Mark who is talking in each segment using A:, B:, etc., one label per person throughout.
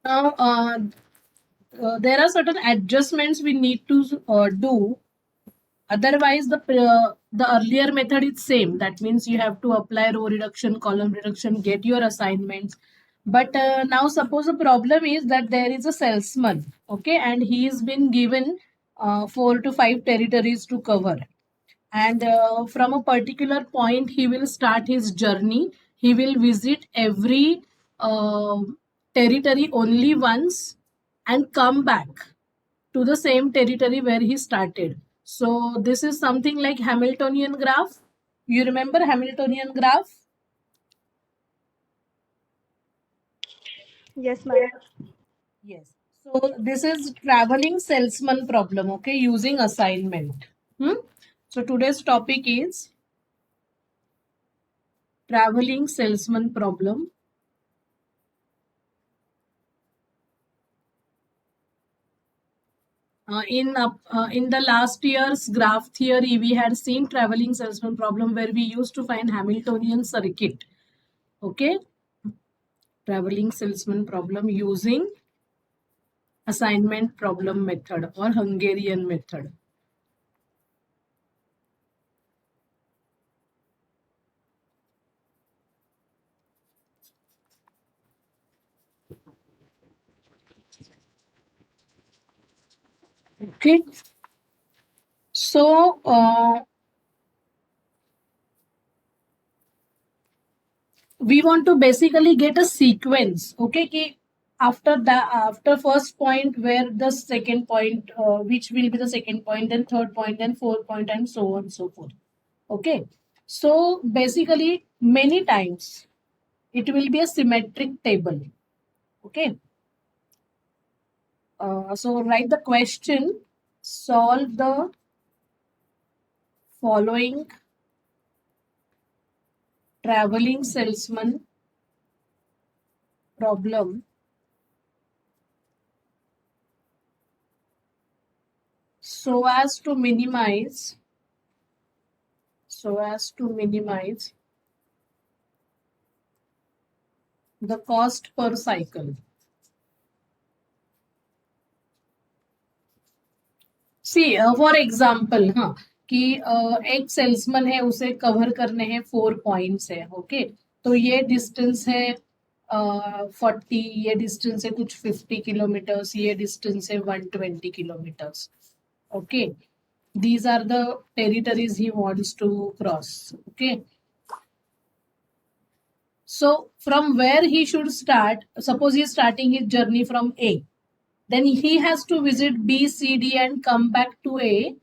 A: Now, there are certain adjustments we need to do. Otherwise, the earlier method is same. That means you have to apply row reduction, column reduction, get your assignments. But now suppose the problem is that there is a salesman, okay, and he has been given 4 to 5 territories to cover. And from a particular point, he will start his journey. He will visit every uh, territory only once and come back to the same territory where he started. So this is something like Hamiltonian graph. You remember Hamiltonian graph?
B: Yes, ma'am.
A: Yes. So this is traveling salesman problem, okay, using assignment. So today's topic is traveling salesman problem. In the last year's graph theory, we had seen traveling salesman problem where we used to find Hamiltonian circuit. Okay, traveling salesman problem using assignment problem method or Hungarian method. Okay, so we want to basically get a sequence. Okay, ki after that, after first point, where the second point, which will be the second point, then third point, then fourth point, and so on and so forth. Okay, so basically, many times it will be a symmetric table. Okay, so write the question, solve the following traveling salesman problem so as to minimize the cost per cycle. See, for example, हाँ कि एक salesman है, उसे cover करने हैं 4 points है. Okay, तो ये डिस्टेंस है 40, ये डिस्टेंस है कुछ 50 किलोमीटर्स, ये डिस्टेंस है 120 kilometres. Okay, these are the territories he wants to cross. Okay, so from where he should start, suppose he is starting his journey from A, then he has to visit B, C, D and come back to A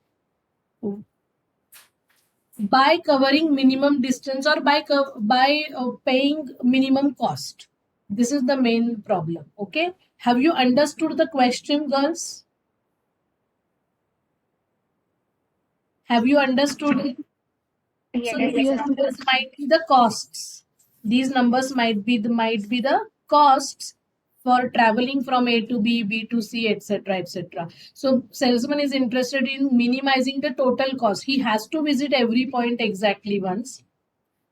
A: by covering minimum distance or by paying minimum cost. This is the main problem. Okay, have you understood the question, girls? Have you understood it? So
B: Yes.
A: these
C: Yes.
A: numbers might be the costs. These numbers might be the costs for traveling from A to B, B to C, etc., etc. So salesman is interested in minimizing the total cost. He has to visit every point exactly once.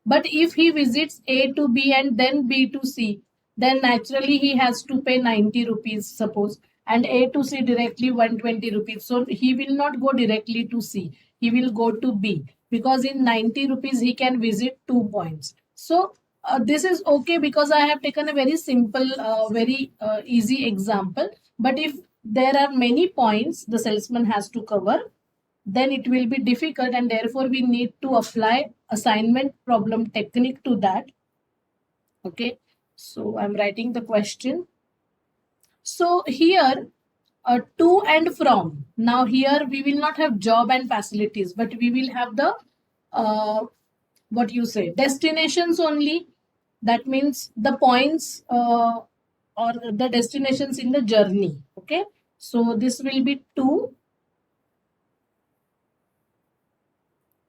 A: But if he visits A to B and then B to C, then naturally he has to pay 90 rupees, suppose, and A to C directly 120 rupees. So he will not go directly to C. He will go to B because in 90 rupees he can visit 2 points. So this is okay because I have taken a very simple, very easy example. But if there are many points the salesman has to cover, then it will be difficult, and therefore we need to apply assignment problem technique to that. Okay, so I'm writing the question. So here, to and from. Now here we will not have job and facilities, but we will have the what you say, destinations only. That means the points or the destinations in the journey. Okay, so this will be 2.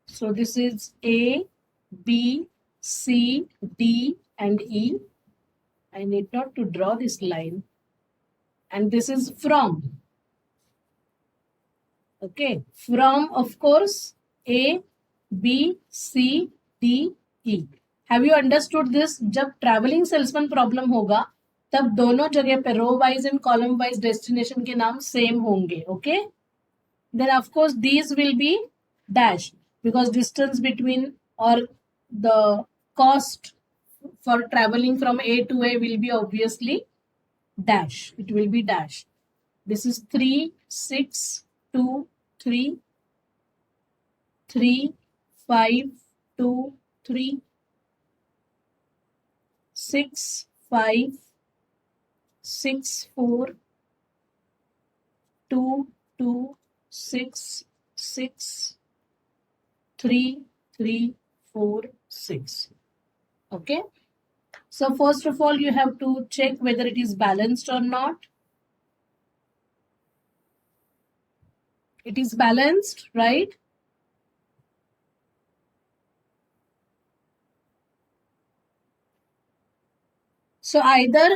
A: So this is A, B, C, D and E. I need not to draw this line. And this is from. Okay, from, of course, A, B, C, D, E. Have you understood this? जब traveling salesman problem होगा, तब दोनों जगह पे row wise and column wise destination के नाम same होंगे. Okay, then of course these will be dash because distance between or the cost for traveling from A to A will be obviously dash. It will be dash. This is 3 6 2 3 3 5 2 3 6 5 6 4 2 2 6 6 3 3 4 6. Okay, so first of all you have to check whether it is balanced or not. It is balanced, right? So either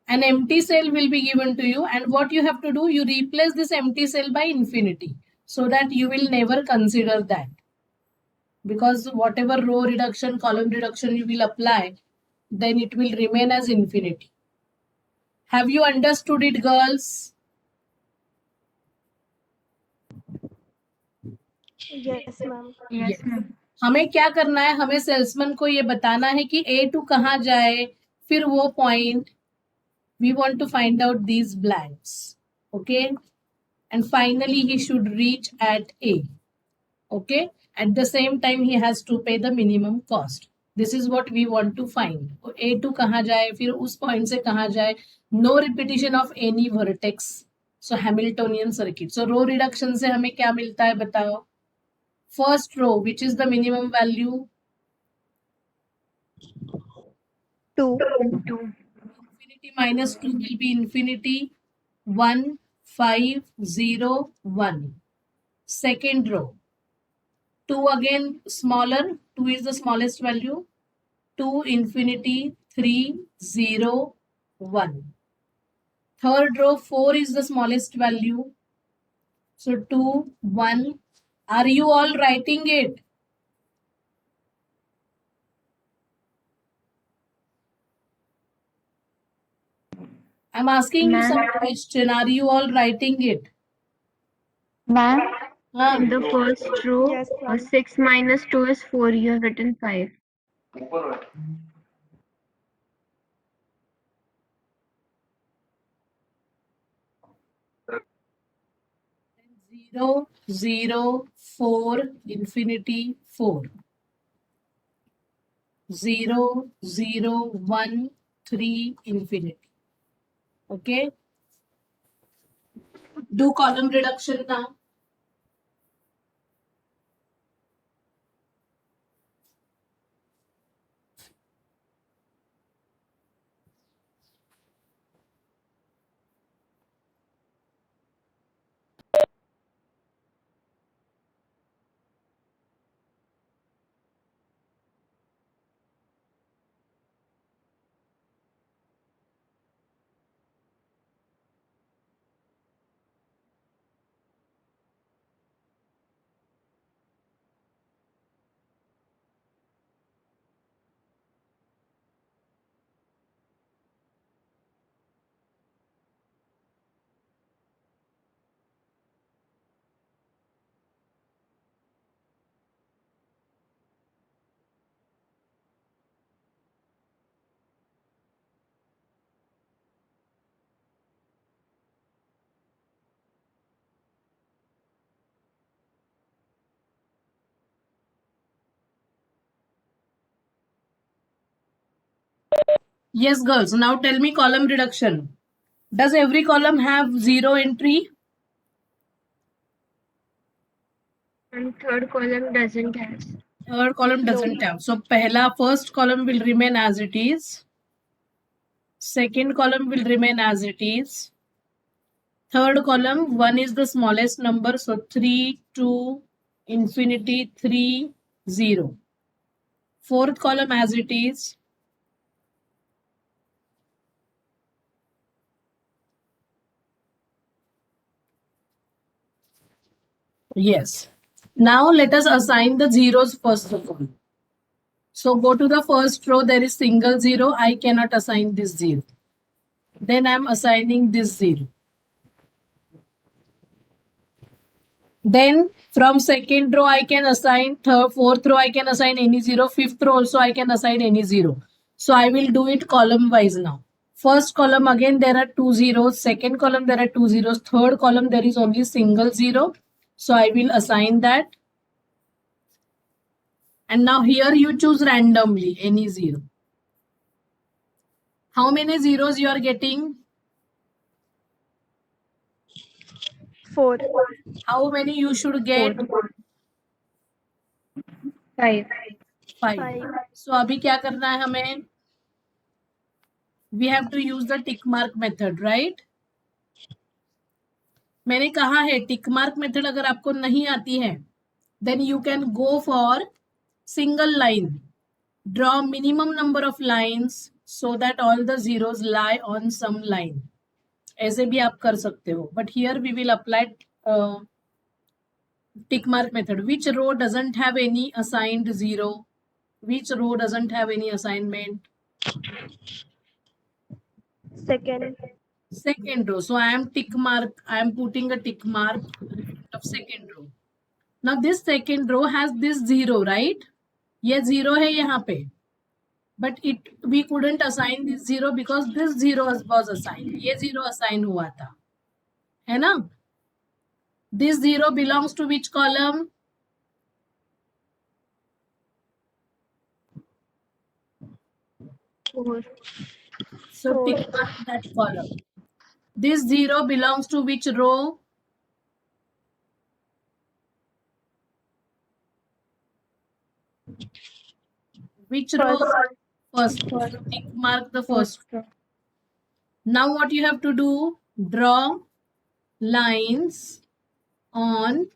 A: an empty cell will be given to you, and what you have to do, you replace this empty cell by infinity so that you will never consider that, because whatever row reduction, column reduction you will apply, then it will remain as infinity. Have you understood it, girls?
B: Yes, ma'am.
C: Yes, ma'am.
A: हमें क्या करना है, हमें salesman को ये बताना है कि A2 कहाँ जाए, फिर वो point. We want to find out these blanks. Okay, and finally he should reach at A. Okay, at the same time he has to pay the minimum cost. This is what we want to find. A2 कहाँ जाए, फिर उस point से कहाँ जाए. No repetition of any vertex. So Hamiltonian circuit. So row reduction से हमें क्या मिलता है बताओ. First row, which is the minimum value?
B: 2.
A: Infinity minus 2 will be infinity. 1 5 0 1. Second row, 2 again smaller, 2 is the smallest value. 2 infinity 3 0 1. Third row, 4 is the smallest value, so 2 1. Are you all writing it? I'm asking you some question. Are you all writing it?
C: Ma'am,
A: Huh?
C: in the first row,
B: Yes, ma'am.
C: 6 minus 2 is 4. You have written 5.
A: Zero, 0, 4, infinity 4. 0, 0, 1, 3, infinity. Okay. Do column reduction now. Yes, girls. Now tell me column reduction. Does every column have 0 entry?
C: And third column doesn't have.
A: Third column doesn't have. So first column will remain as it is. Second column will remain as it is. Third column, 1 is the smallest number. So 3, 2, infinity 3, 0. Fourth column as it is. Yes. Now let us assign the zeros first of all. So go to the first row, there is single 0. I cannot assign this 0. then I'm assigning this 0. Then from second row I can assign, third, fourth row I can assign any 0, fifth row also I can assign any 0. So I will do it column wise now. First column again there are 2 zeros, second column there are 2 zeros, third column there is only single 0. So I will assign that. And now here you choose randomly any 0. How many zeros you are getting?
B: 4.
A: How many you should get?
C: 5.
A: 5.
B: 5.
A: So अभी क्या करना है हमें? We have to use the tick mark method, right? मैंने कहा है tick mark method अगर आपको नहीं आती है then you can go for single line. Draw minimum number of lines so that all the zeros lie on some line. ऐसे भी आप कर सकते हो. But here we will apply tick mark method. Which row doesn't have any assigned 0? Which row doesn't have any assignment?
B: Second.
A: Second row. So I am putting a tick mark of second row. Now this second row has this 0, right? ये 0 है यहाँ पे. But we couldn't assign this 0 because this 0 was assigned. ये 0 assign हुआ था. है ना? This 0 belongs to which column?
C: Four.
A: So
B: 4.
A: tick mark that column. This 0 belongs to which row? Which row? First. So tick mark the first. Now what you have to do? Draw lines on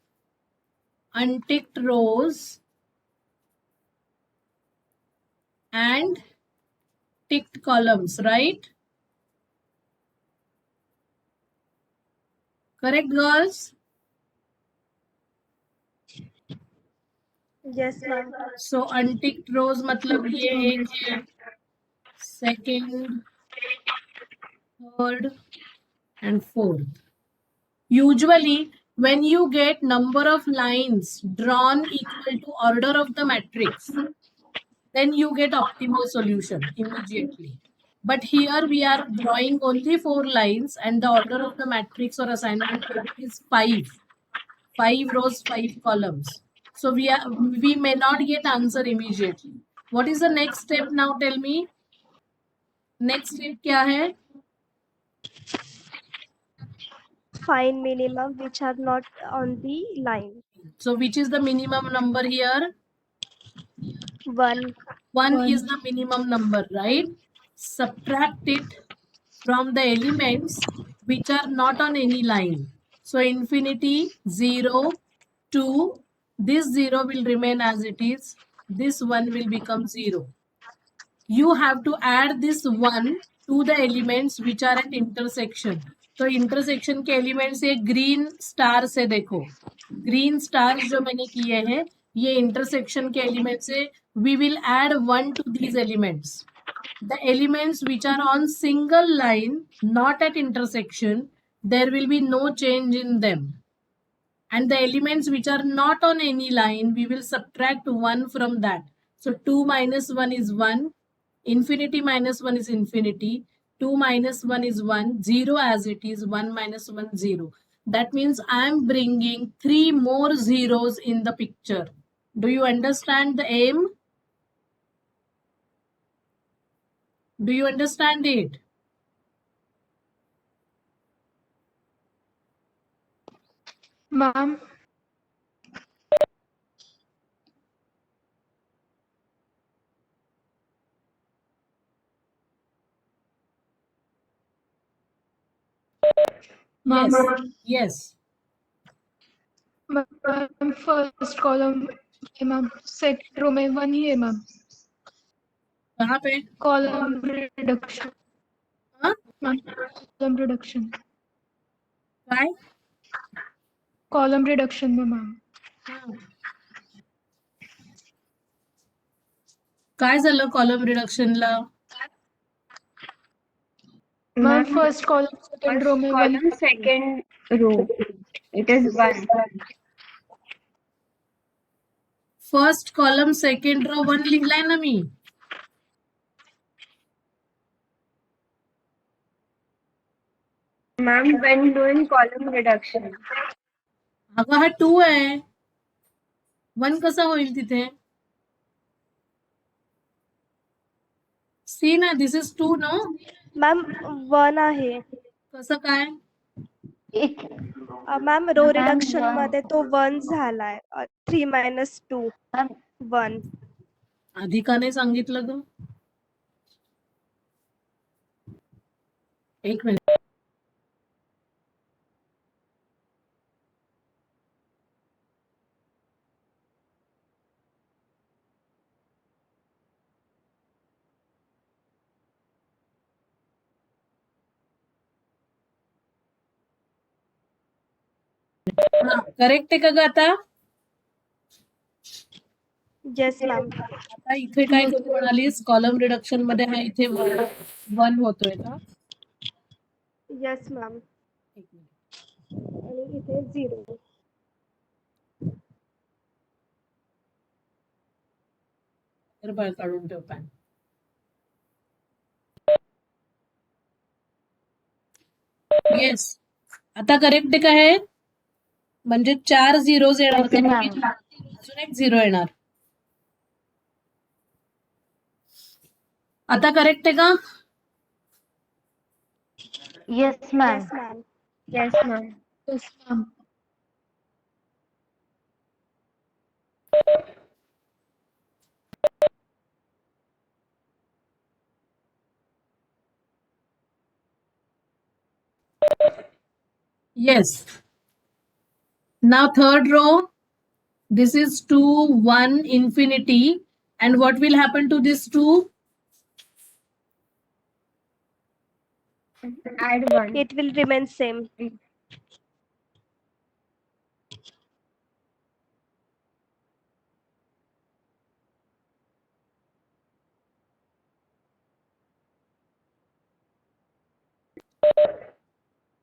A: unticked rows and ticked columns, right? Correct, girls?
B: Yes, ma'am.
A: So unticked rows मतलब ये एक है, second, third and fourth. Usually when you get number of lines drawn equal to order of the matrix, then you get optimal solution immediately. But here we are drawing only 4 lines and the order of the matrix or assignment is 5. 5 rows, 5 columns. So we may not get answer immediately. What is the next step now? Tell me. Next step क्या है?
B: Find minimum which are not on the line.
A: So which is the minimum number here?
B: 1.
A: 1 is the minimum number, right? Subtract it from the elements which are not on any line. So infinity, 0, 2, this 0 will remain as it is. This 1 will become 0. You have to add this 1 to the elements which are at intersection. तो intersection के elements ये green star से देखो. Green stars जो मैंने किए हैं ये intersection के elements से we will add 1 to these elements. The elements which are on single line, not at intersection, there will be no change in them. And the elements which are not on any line, we will subtract 1 from that. So 2 minus 1 is 1. Infinity minus 1 is infinity. 2 minus 1 is 1. 0 as it is. 1 minus 1, 0. That means I am bringing 3 more zeros in the picture. Do you understand the aim? Do you understand it?
C: Ma'am.
A: Yes.
C: Ma'am.
A: Yes.
C: Ma'am first column ma'am second row में 1 ही है ma'am.
A: कहाँ पे?
C: Column reduction.
A: हाँ?
C: Ma'am column reduction.
A: काय?
C: Column reduction में ma'am.
A: हाँ. काय झालं कॉलम रिडक्शनला?
C: Ma'am first column second row में 1
D: column second row it is 1.
A: First column second row 1 लिहिलाय ना मी.
D: Ma'am, when doing column reduction,
A: अगं हा 2 आहे. 1 कसा होईल तिथे? सी ना, दिस इज 2 नो.
B: मॅम 1 आहे.
A: कसं काय?
B: मॅम रो रिडक्शन मध्ये तो 1 झालाय. 3 - 2 1.
A: आधी का नाही सांगितलं ग? एक मिनिट. करेक्ट आहे का ग आता?
B: Yes ma'am.
A: आता इथे काय करू म्हणालीस? कॉलम रिडक्शन मध्ये हा इथे 1 होतोय का?
B: Yes ma'am.
A: एक मिनिट.
B: आणि इथे 0.
A: तर बाहेर काढून ठेव पॅन. येस. आता करेक्ट आहे का हे? म्हणजे 4 झिरोज येणार का? अजून एक 0 येणार. आता करेक्ट आहे का?
D: yes ma'am,
B: yes ma'am.
D: yes ma'am.
C: yes ma'am.
A: Yes. Now third row, this is 2, 1, infinity. And what will happen to this 2?
D: Add 1.
B: It will remain same.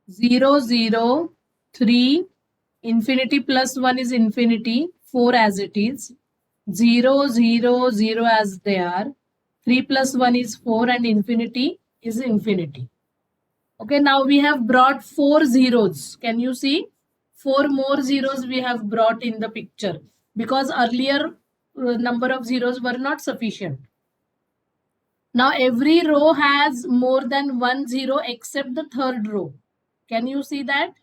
A: Zero, 0, 3, infinity plus 1 is infinity, 4 as it is. 0, 0, 0 as they are. 3 plus 1 is 4 and infinity is infinity. Okay, now we have brought 4 zeros. Can you see? 4 more zeros we have brought in the picture because earlier number of zeros were not sufficient. Now every row has more than 1 zero except the third row. Can you see that?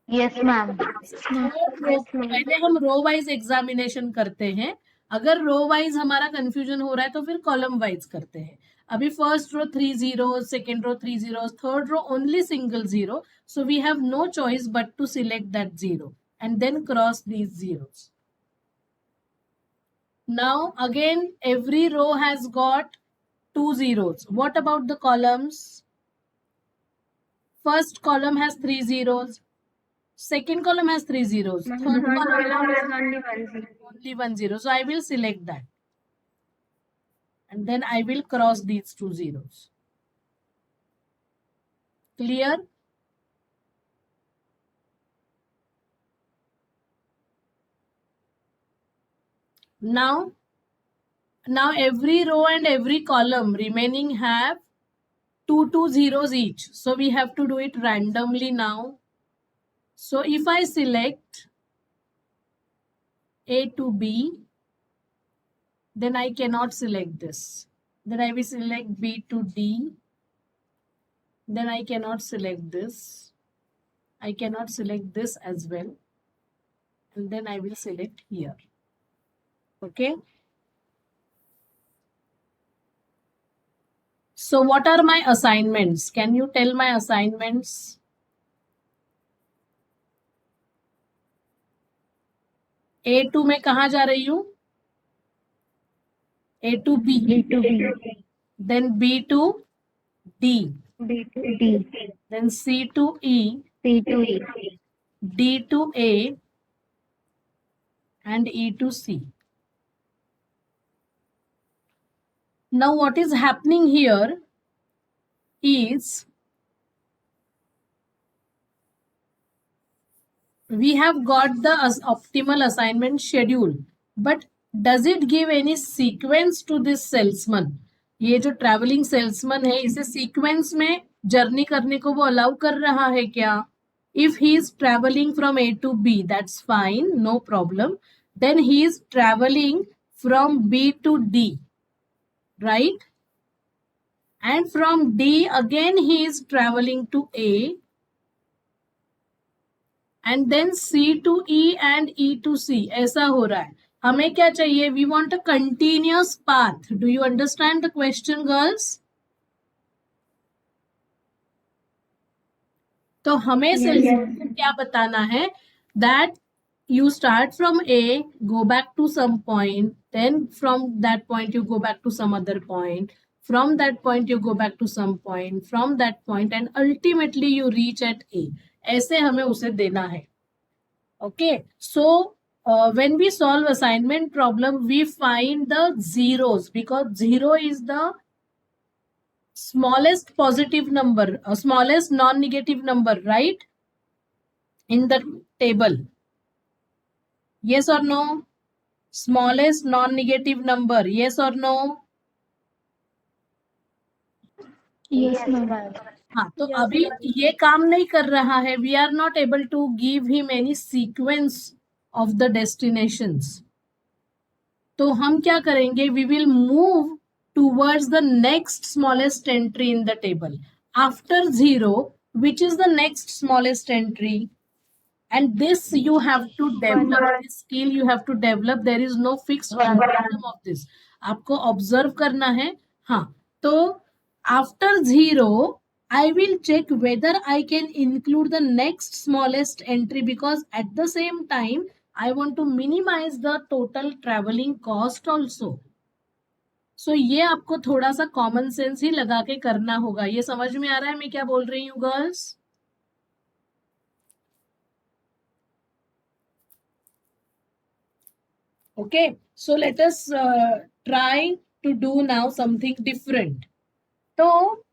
D: Yes ma'am.
A: पहले हम row wise examination करते हैं. अगर row wise हमारा confusion हो रहा है तो फिर कॉलम वाइज करते हैं. अभी first row 3 zeros, second row 3 zeros, third row only single zero. So we have no choice but to select that zero and then cross these zeros. Now again every row has got 2 zeros. What about the columns? First column has 3 zeros. Second column has 3 zeros. Third column has only 1 zero. So I will select that. And then I will cross these 2 zeros. Clear? Now every row and every column remaining have 2 zeros each. So we have to do it randomly now. So if I select A to B, then I cannot select this. Then I will select B to D. Then I cannot select this. I cannot select this as well. And then I will select here. Okay. So what are my assignments? Can you tell my assignments? A2 में कहाँ जा रही हूँ? A to B.
D: B to B.
A: Then B to D.
D: B to D.
A: Then C to E.
D: C to E.
A: D to A. And E to C. Now what is happening here? is we have got the optimal assignment schedule, but does it give any sequence to this salesman? ये जो travelling salesman है इसे sequence में journey करने को वो allow कर रहा है क्या? If he is traveling from A to B, that's fine, no problem. Then he is traveling from B to D, right? And from D again he is traveling to A, and then C to E and E to C. ऐसा हो रहा है. हमें क्या चाहिए? We want a continuous path. Do you understand the question, girls? तो हमें salesman को क्या बताना है? That you start from A, go back to some point, then from that point you go back to some other point, from that point you go back to some point, from that point, and ultimately you reach at A. ऐसे हमें उसे देना है. Okay, so when we solve assignment problem, we find the zeros because 0 is the smallest positive number, smallest non-negative number, right? In the table. Yes or no? Smallest non-negative number, yes or no?
C: Yes, ma'am.
A: हाँ, तो
B: Yes,
A: अभी
B: ma'am.
A: ये काम नहीं कर रहा है. We are not able to give him any sequence of the destinations. तो हम क्या करेंगे? We will move towards the next smallest entry in the table. After 0, which is the next smallest entry? And this you have to develop. This skill you have to develop. There is no fixed algorithm of this. आपको observe करना है. हाँ, तो after 0, I will check whether I can include the next smallest entry because at the same time I want to minimize the total traveling cost also. So ये आपको थोड़ा सा common sense ही लगा के करना होगा. ये समझ में आ रहा है मैं क्या बोल रही हूँ girls? Okay, so let us try to do now something different. तो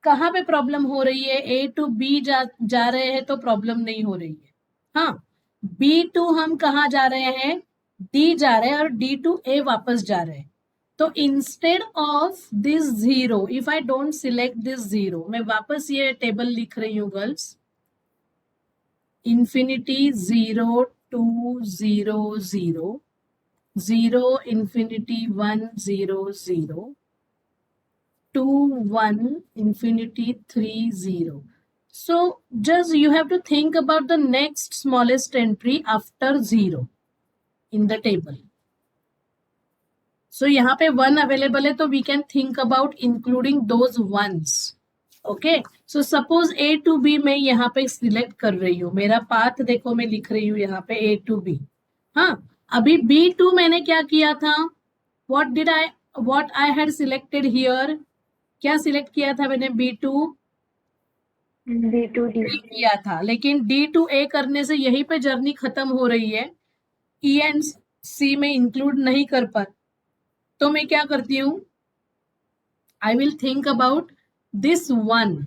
A: कहाँ पे प्रॉब्लम हो रही है? A to B जा रहे हैं तो प्रॉब्लम नहीं हो रही है. हाँ, B to हम कहाँ जा रहे हैं? D जा रहे हैं और D to A वापस जा रहे हैं. तो instead of this 0, if I don't select this 0, मैं वापस ये टेबल लिख रही हूँ girls. Infinity 0 2 0 0 0 infinity 1 0 0 2 1 infinity 3 0. So just you have to think about the next smallest entry after 0 in the table. So यहाँ पे 1 available है तो we can think about including those ones. Okay, so suppose A to B मैं यहाँ पे select कर रही हूँ. मेरा पाथ देखो मैं लिख रही हूँ यहाँ पे A to B. हाँ, अभी B2 मैंने क्या किया था? What I had selected here? क्या सिलेक्ट किया था मैंने? B2
D: B2D.
A: किया था, लेकिन D to A करने से यहीं पे जर्नी खत्म हो रही है. E and C में इंक्लूड नहीं कर पा. तो मैं क्या करती हूँ? I will think about this 1.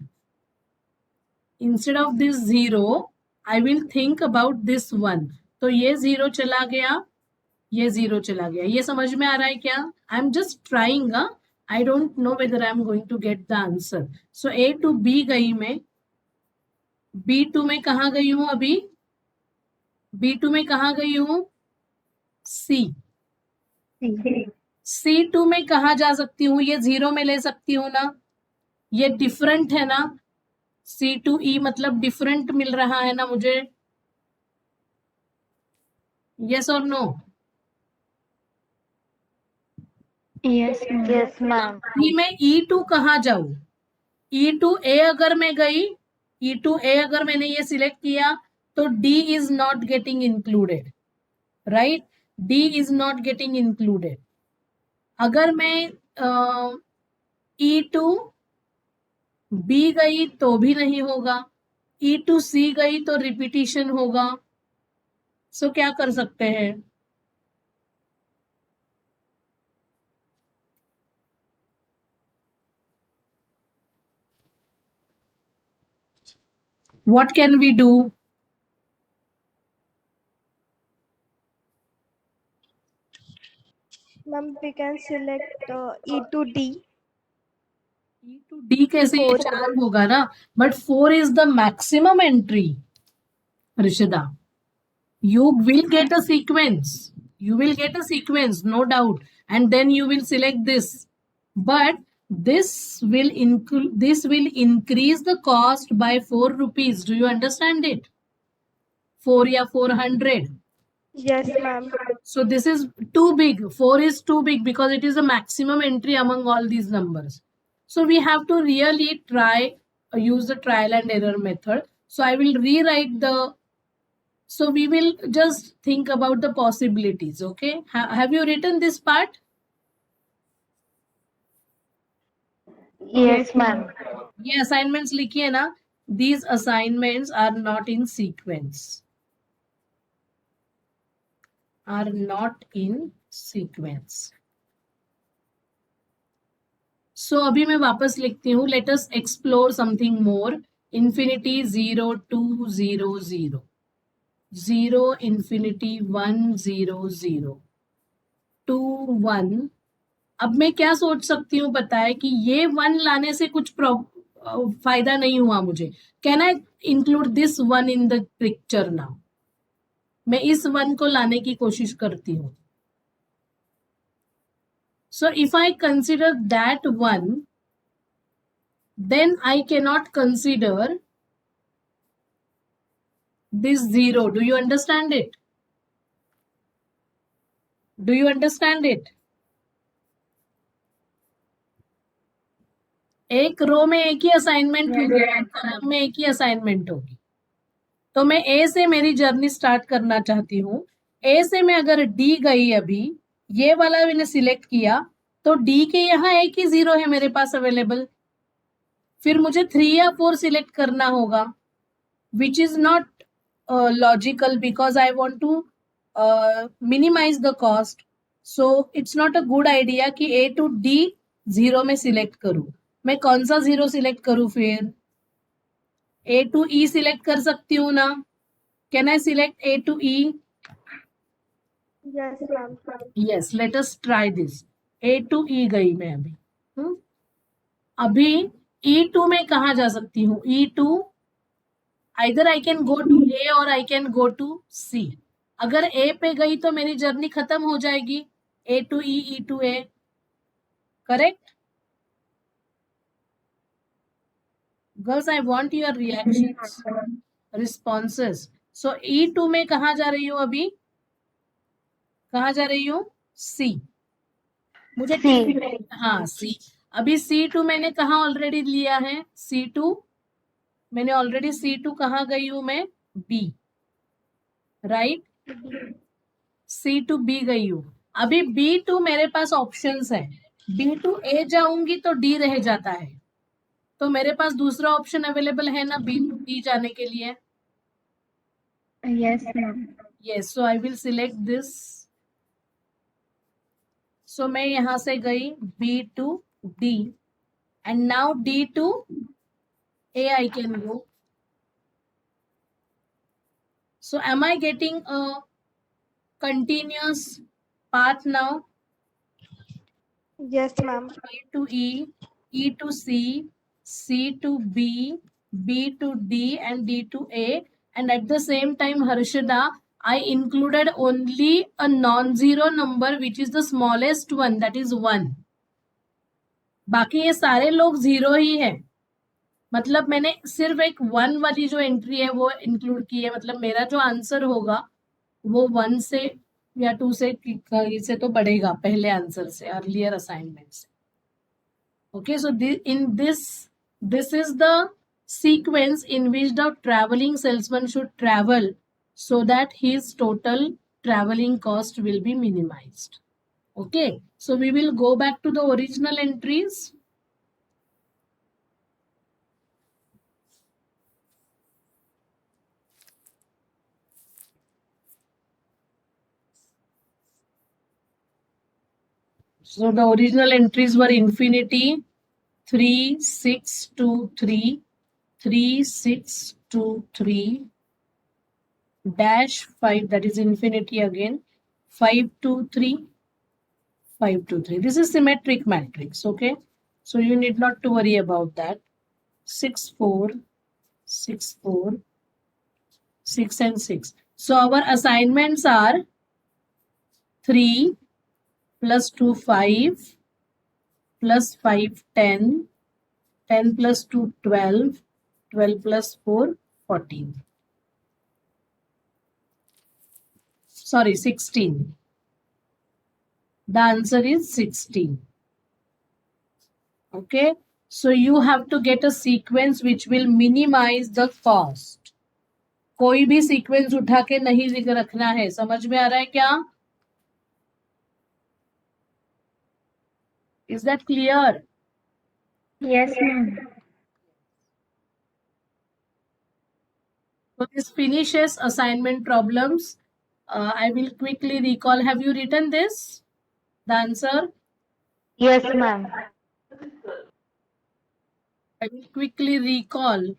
A: Instead of this 0, I will think about this 1. तो ये 0 चला गया, ये 0 चला गया. ये समझ में आ रहा है क्या? I am just trying. I don't know whether I am going to get the answer. So A to B गई मैं. B2 में कहाँ गई हूँ अभी? B2 में कहाँ गई हूँ? C. C2 में कहाँ जा सकती हूँ? ये 0 में ले सकती हूँ ना? ये डिफरेंट है ना? C to E मतलब डिफरेंट मिल रहा है ना मुझे? यस और नो?
D: Yes, ma'am.
A: E में E2 कहाँ जाऊँ? E2A अगर मैं गई, E2A अगर मैंने ये सिलेक्ट किया तो D is not getting included, right? D is not getting included. अगर मैं E2B गई तो भी नहीं होगा. E2C गई तो रिपीटिशन होगा. सो क्या कर सकते हैं? What can we do?
B: Ma'am, we can select E to D.
A: E to D कैसे ये 4 होगा ना, but 4 is the maximum entry. Rishida, you will get a sequence. You will get a sequence, no doubt, and then you will select this. But this will increase the cost by 4 rupees. Do you understand it? 4 या 400.
B: Yes, ma'am.
A: So this is too big. 4 is too big because it is the maximum entry among all these numbers. So we have to really use the trial and error method. So I will rewrite so we will just think about the possibilities. Okay. Have you written this part?
D: Yes, ma'am.
A: ये assignments लिखिए ना. These assignments are not in sequence. Are not in sequence. So अभी मैं वापस लिखती हूँ. Let us explore something more. Infinity 0 2 0 0 0 infinity 1 0 0 2 1. अब मैं क्या सोच सकती हूँ पता है कि ये 1 लाने से कुछ फायदा नहीं हुआ मुझे. Can I include this 1 in the picture now? मैं इस 1 को लाने की कोशिश करती हूँ. So if I consider that 1, then I cannot consider this 0. Do you understand it? Do you understand it? एक रो में एक ही असाइनमेंट होगी, कॉलम में एक ही असाइनमेंट होगी. तो मैं ए से मेरी जर्नी स्टार्ट करना चाहती हूँ. ए से मैं अगर डी गई, अभी ये वाला मैंने सिलेक्ट किया, तो डी के यहाँ एक ही 0 है मेरे पास अवेलेबल. फिर मुझे 3 या 4 सिलेक्ट करना होगा, which is not logical because I want to minimize the cost. So it's not a good idea कि A to D 0 में सिलेक्ट करूं. मैं कौन सा 0 सिलेक्ट करूं फिर? A to E सिलेक्ट कर सकती हूँ ना? Can I select A to E?
B: Yes, ma'am.
A: Yes, let us try this. A to E गई मैं अभी. अभी E2 में कहाँ जा सकती हूँ? E2 either I can go to A or I can go to C. अगर A पे गई तो मेरी जर्नी खत्म हो जाएगी. A to E, E to A. Correct? Girls, I want your reactions, responses. So E2 में कहाँ जा रही हूँ अभी? कहाँ जा रही हूँ? C. मुझे
D: C.
A: हाँ C. अभी C2 मैंने कहाँ ऑलरेडी लिया है? C2 मैंने ऑलरेडी C2 कहाँ गई हूँ मैं? B. राइट? C2 B गई हूँ. अभी B2 मेरे पास ऑप्शंस है. B2 A जाऊंगी तो D रह जाता है. तो मेरे पास दूसरा ऑप्शन अवेलेबल है ना B2 D जाने के लिए?
D: Yes, ma'am.
A: Yes, so I will select this. So मैं यहाँ से गई B2 D and now D2 A I can go. So am I getting a continuous path now?
B: Yes, ma'am.
A: A to E, E to C, C to B, B to D and D to A. And at the same time, Harshada, I included only a non-zero number which is the smallest one, that is 1. बाकी ये सारे लोग 0 ही हैं. मतलब मैंने सिर्फ एक 1 वाली जो एंट्री है वो इंक्लूड की है. मतलब मेरा जो आंसर होगा वो 1 से या 2 से तो बढ़ेगा पहले आंसर से, अर्लियर असाइनमेंट से. Okay, so this is the sequence in which the traveling salesman should travel so that his total traveling cost will be minimized. Okay, so we will go back to the original entries. So the original entries were infinity 3 6 2 3, 3 6 2, 3, dash 5, that is infinity again, 5, 2, 3, 5, 2, 3. This is symmetric matrix, okay? So you need not to worry about that. 6, 4, 6, 4, 6 and 6. So our assignments are 3 plus 2, 5, plus 5, 10, 10 plus 2, 12, 12 plus 4, 14. Sorry, 16. The answer is 16. Okay. So you have to get a sequence which will minimize the cost. कोई भी sequence उठा के नहीं रखना है. समझ में आ रहा है क्या? Is that clear?
D: Yes, ma'am.
A: So this finishes assignment problems. I will quickly recall. Have you written this? The answer?
D: Yes, ma'am.
A: I will quickly recall.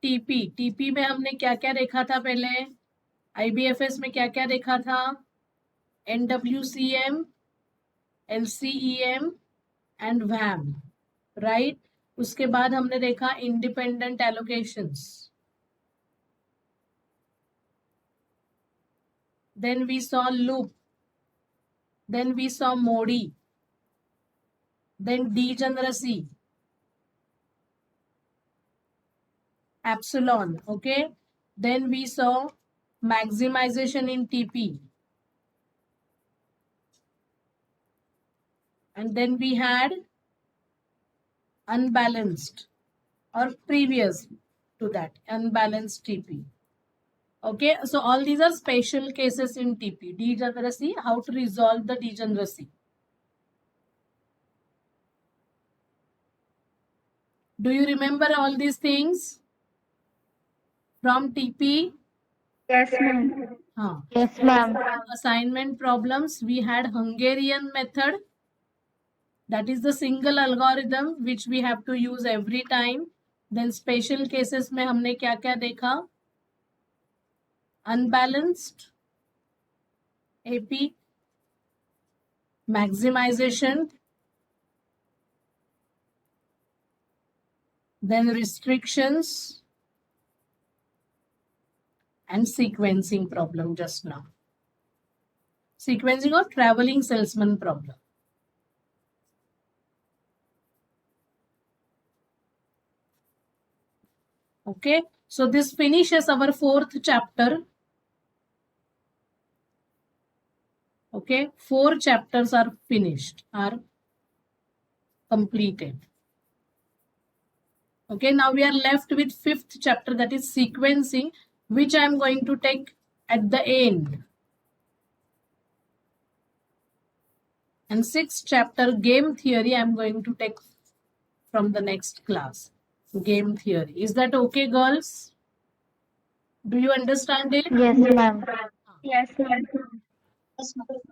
A: TP में हमने क्या क्या देखा था पहले? IBFS में क्या क्या देखा था? NWCM, LCEM and VAM, right? उसके बाद हमने देखा independent allocations. Then we saw loop. Then we saw Modi. Then degeneracy. Epsilon, okay? Then we saw maximization in TP. And then we had unbalanced or previous to that, unbalanced TP. Okay, so all these are special cases in TP. Degeneracy, how to resolve the degeneracy. Do you remember all these things from TP?
D: Yes, ma'am.
A: Huh.
D: Yes, ma'am.
A: Assignment problems, we had Hungarian method. That is the single algorithm which we have to use every time. Then special cases में हमने क्या क्या देखा? Unbalanced, AP, maximization, then restrictions, and sequencing problem just now. Sequencing or traveling salesman problem. Okay, so this finishes our 4th chapter. Okay, 4 chapters are finished, are completed. Okay, now we are left with 5th chapter, that is sequencing, which I am going to take at the end. And 6th chapter, game theory, I am going to take from the next class. Game theory. Is that okay, girls? Do you understand it?
D: Yes, ma'am.
B: Yes, ma'am.